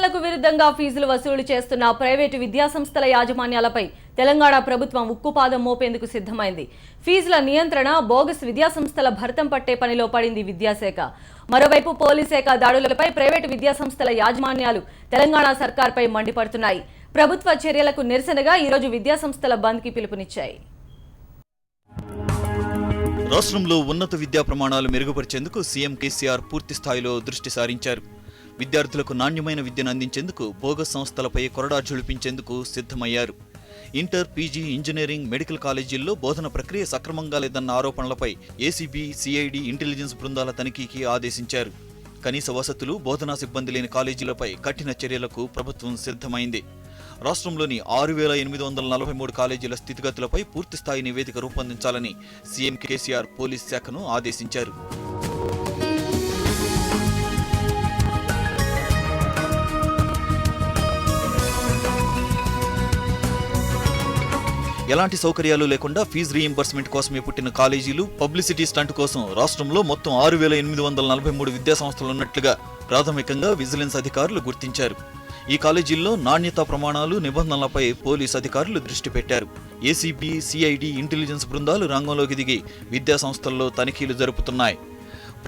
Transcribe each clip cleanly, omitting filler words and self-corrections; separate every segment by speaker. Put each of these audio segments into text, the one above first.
Speaker 1: నిబంధనలకు విరుద్ధంగా ఫీజులు వసూలు చేస్తున్న ప్రైవేటు విద్యాసంస్థల యాజమాన్యాలపై తెలంగాణ ప్రభుత్వం ఉక్కుపాదం మోపేందుకు సిద్ధమైంది. ఫీజుల నియంత్రణ, బోగస్ విద్యాసంస్థల భర్తం పట్టే పనిలో పడింది విద్యాశాఖ. మరోవైపు పోలీస్ శాఖ దాడులపై ప్రైవేటు విద్యాసంస్థల యాజమాన్యాలు తెలంగాణ సర్కార్పై మండిపడుతున్నాయి. ప్రభుత్వ చర్యలకు నిరసనగా ఈరోజు విద్యాసంస్థల బంద్కి పిలుపునిచ్చాయి.
Speaker 2: రాష్ట్రంలో ఉన్నత విద్యా ప్రమాణాలు మెరుగుపరిచేందుకు సీఎం కేసీఆర్ పూర్తి స్థాయిలో దృష్టి సారించారు. విద్యార్థులకు నాణ్యమైన విద్యను అందించేందుకు బోగస్ సంస్థలపై కొరడా ఝుళిపించేందుకు సిద్ధమయ్యారు. ఇంటర్, పీజీ, ఇంజనీరింగ్, మెడికల్ కాలేజీల్లో బోధన ప్రక్రియ సక్రమంగా లేదన్న ఆరోపణలపై ఏసీబీ, సిఐడి, ఇంటెలిజెన్స్ బృందాల తనిఖీకి ఆదేశించారు. కనీస వసతులు, బోధనా సిబ్బంది లేని కాలేజీలపై కఠిన చర్యలకు ప్రభుత్వం సిద్ధమైంది. రాష్ట్రంలోని 6,843 కాలేజీల స్థితిగతులపై పూర్తిస్థాయి నివేదిక రూపొందించాలని సీఎం కేసీఆర్ పోలీస్ శాఖను ఆదేశించారు. ఎలాంటి సౌకర్యాలు లేకుండా ఫీజు రీయింబర్స్మెంట్ కోసమే పుట్టిన కాలేజీలు, పబ్లిసిటీ స్టంట్ కోసం రాష్ట్రంలో మొత్తం 6,843 విద్యాసంస్థలున్నట్లుగా ప్రాథమికంగా విజిలెన్స్ అధికారులు గుర్తించారు. ఈ కాలేజీల్లో నాణ్యతా ప్రమాణాలు, నిబంధనలపై పోలీసు అధికారులు దృష్టి పెట్టారు. ఏసీబీ, సిఐడి, ఇంటెలిజెన్స్ బృందాలు రంగంలోకి దిగి విద్యాసంస్థల్లో తనిఖీలు జరుపుతున్నాయి.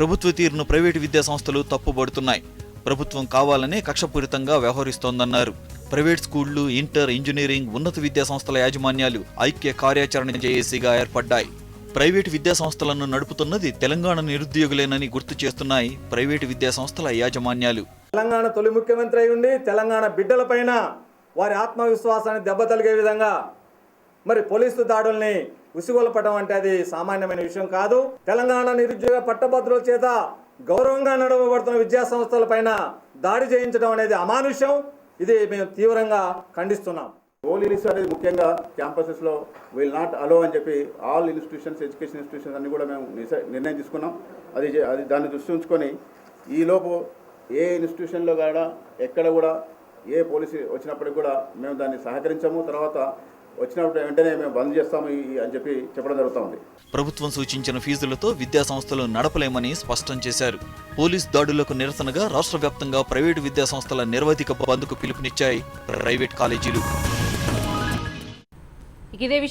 Speaker 2: ప్రభుత్వ తీరును ప్రైవేటు విద్యాసంస్థలు తప్పుబడుతున్నాయి. ప్రభుత్వం కావాలనే కక్షపూరితంగా వ్యవహరిస్తోందన్నారు. ప్రైవేట్ స్కూళ్లు, ఇంటర్, ఇంజనీరింగ్, ఉన్నత విద్యాసంస్థల యాజమాన్యాలు ఐక్య కార్యాచరణ జేఏసీగా ఏర్పడ్డాయి. ప్రైవేటు విద్యాసంస్థలను నడుపుతున్నది తెలంగాణ నిరుద్యోగులేనని గుర్తు చేస్తున్నాయి ప్రైవేటు విద్యాసంస్థల యాజమాన్యాలు.
Speaker 3: తెలంగాణ తొలి ముఖ్యమంత్రి అయి ఉండి తెలంగాణ బిడ్డలపైన వారి ఆత్మవిశ్వాసాన్ని దెబ్బతలిగే విధంగా మరి పోలీసు దాడుల్ని ఉసిగొల్పడం అంటే అది సామాన్యమైన విషయం కాదు. తెలంగాణ నిరుద్యోగ పట్టభద్రుల చేత గౌరవంగా నడవబడుతున్న విద్యాసంస్థలపైన దాడి చేయించడం అనేది అమానుష్యం. ఇది మేము తీవ్రంగా ఖండిస్తున్నాం.
Speaker 4: పోలీసు అనేది ముఖ్యంగా క్యాంపసెస్లో విల్ నాట్ అలో అని చెప్పి ఆల్ ఇన్స్టిట్యూషన్స్, ఎడ్యుకేషన్ ఇన్స్టిట్యూషన్స్ అన్ని కూడా మేము నిర్ణయం తీసుకున్నాం. అది దాన్ని దృష్టి ఉంచుకొని ఈలోపు ఏ ఇన్స్టిట్యూషన్లో కూడా ఎక్కడ కూడా ఏ పోలీసు వచ్చినప్పటికి కూడా మేము దాన్ని సహకరించాము. తర్వాత వచ్చినప్పుడు వెంటనే మేము బంద్ చేస్తాము అని చెప్పి చెప్పడం జరుగుతుంది.
Speaker 2: ప్రభుత్వం సూచించిన ఫీజులతో విద్యాసంస్థలు నడపలేమని స్పష్టం చేశారు. పోలీస్ దాడులకు నిరసనగా రాష్ట్ర వ్యాప్తంగా ప్రైవేటు విద్యాసంస్థల నిరవధిక బంద్కు పిలుపునిచ్చాయి ప్రైవేట్ కాలేజీలు.